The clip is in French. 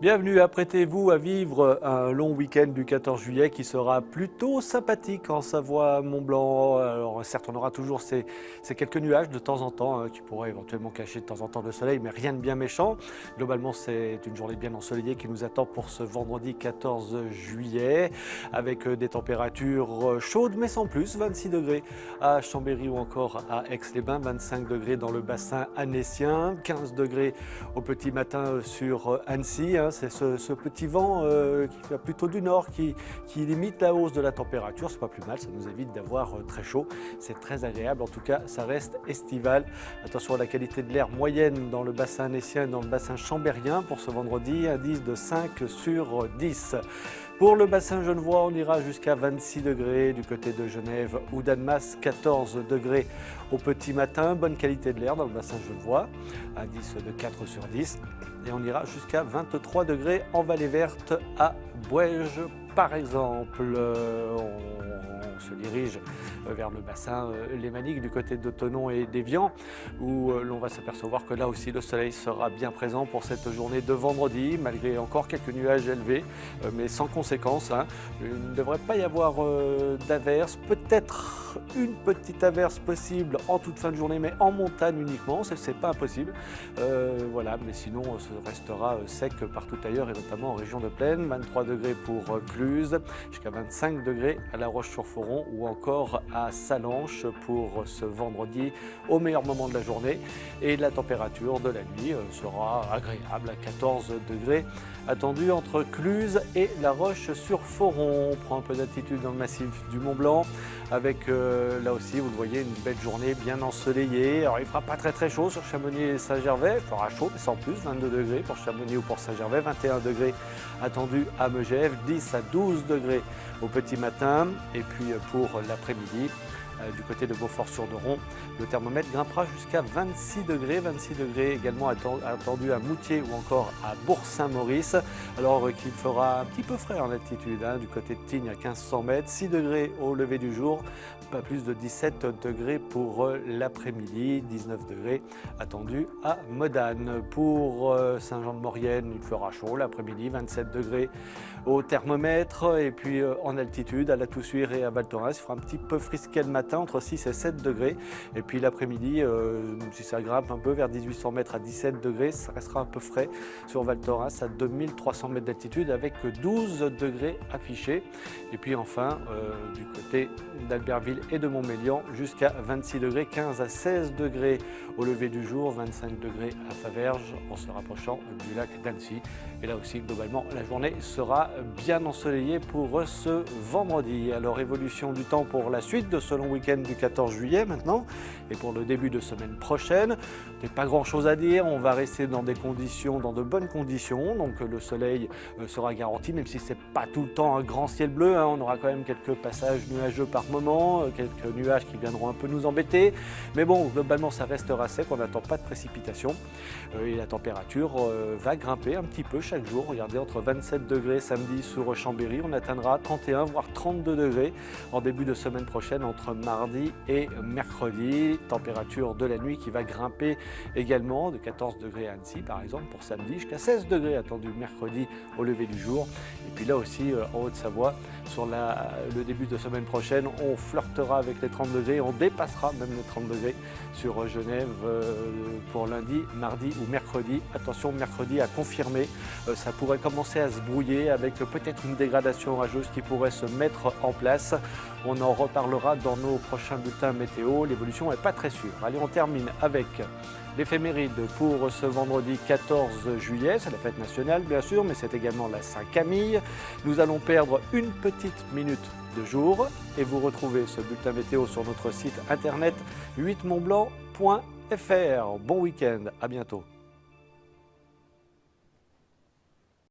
Bienvenue, apprêtez-vous à vivre un long week-end du 14 juillet qui sera plutôt sympathique en Savoie-Mont-Blanc. Alors certes, on aura toujours ces quelques nuages de temps en temps qui pourraient éventuellement cacher de temps en temps le soleil, mais rien de bien méchant. Globalement, c'est une journée bien ensoleillée qui nous attend pour ce vendredi 14 juillet, avec des températures chaudes mais sans plus, 26 degrés à Chambéry ou encore à Aix-les-Bains, 25 degrés dans le bassin annécien, 15 degrés au petit matin sur Annecy. C'est ce petit vent qui vient plutôt du nord qui limite la hausse de la température. C'est pas plus mal, ça nous évite d'avoir très chaud. C'est très agréable, en tout cas ça reste estival. Attention à la qualité de l'air moyenne dans le bassin annécien et dans le bassin chambérien pour ce vendredi, indice de 5 sur 10. Pour le bassin genevois, on ira jusqu'à 26 degrés du côté de Genève ou d'Annemasse, 14 degrés au petit matin. Bonne qualité de l'air dans le bassin genevois, indice de 4 sur 10. Et on ira jusqu'à 23 degrés en Vallée Verte à Bouèges par exemple. On se dirige vers le bassin lémanique du côté de Thonon et d'Évian où l'on va s'apercevoir que là aussi le soleil sera bien présent pour cette journée de vendredi malgré encore quelques nuages élevés mais sans conséquence. Il ne devrait pas y avoir d'averse, peut-être une petite averse possible en toute fin de journée mais en montagne uniquement, c'est pas impossible. Voilà, mais sinon ce restera sec partout ailleurs et notamment en région de plaine. 23 degrés pour Cluse, jusqu'à 25 degrés à La Roche-sur-Foron ou encore à Sallanches pour ce vendredi au meilleur moment de la journée. Et la température de la nuit sera agréable à 14 degrés attendu entre Cluse et La Roche-sur-Foron. On prend un peu d'altitude dans le massif du Mont-Blanc avec là aussi vous le voyez une belle journée bien ensoleillée. Alors il ne fera pas très chaud sur Chamonix et Saint-Gervais, il fera chaud mais sans plus, 22 degrés pour Chamonix ou pour Saint-Gervais, 21 degrés attendu à Megève, 10 à 12 degrés au petit matin et puis pour l'après-midi. Du côté de Beaufort-sur-Doron, le thermomètre grimpera jusqu'à 26 degrés également attendu à Moutier ou encore à Bourg-Saint-Maurice, alors qu'il fera un petit peu frais en altitude, du côté de Tignes à 1500 mètres, 6 degrés au lever du jour, pas plus de 17 degrés pour l'après-midi, 19 degrés attendus à Modane. Pour Saint-Jean-de-Maurienne, il fera chaud l'après-midi, 27 degrés au thermomètre et puis en altitude à La Toussuire et à Val Thorens, il fera un petit peu frisquet le matin entre 6 et 7 degrés et puis l'après-midi si ça grimpe un peu vers 1800 mètres à 17 degrés, ça restera un peu frais sur Val Thorens à 2300 mètres d'altitude avec 12 degrés affichés et puis enfin du côté d'Albertville et de Montmélian jusqu'à 26 degrés, 15 à 16 degrés au lever du jour, 25 degrés à Faverges en se rapprochant du lac d'Annecy et là aussi globalement la journée sera bien ensoleillée pour ce vendredi. Alors évolution du temps pour la suite de ce long week-end du 14 juillet maintenant et pour le début de semaine prochaine. Il n'y a pas grand chose à dire, on va rester dans des conditions, dans de bonnes conditions, donc le soleil sera garanti même si c'est pas tout le temps un grand ciel bleu, on aura quand même quelques passages nuageux par moment, quelques nuages qui viendront un peu nous embêter, mais bon globalement ça restera sec, on n'attend pas de précipitations et la température va grimper un petit peu chaque jour. Regardez, entre 27 degrés samedi sur Chambéry, on atteindra 31 voire 32 degrés en début de semaine prochaine entre mardi et mercredi. Température de la nuit qui va grimper également de 14 degrés à Annecy par exemple pour samedi, jusqu'à 16 degrés attendu mercredi au lever du jour. Et puis là aussi en Haute-Savoie sur le début de semaine prochaine, on flirtera avec les 30 degrés, on dépassera même les 30 degrés sur Genève pour lundi, mardi ou mercredi. Attention, mercredi à confirmer, ça pourrait commencer à se brouiller avec peut-être une dégradation orageuse qui pourrait se mettre en place. On en reparlera dans nos prochains bulletins météo, l'évolution n'est pas très sûre. Allez, on termine avec l'éphéméride pour ce vendredi 14 juillet, c'est la fête nationale bien sûr, mais c'est également la Saint-Camille. Nous allons perdre une petite minute de jour et vous retrouvez ce bulletin météo sur notre site internet 8montblanc.fr. Bon week-end, à bientôt.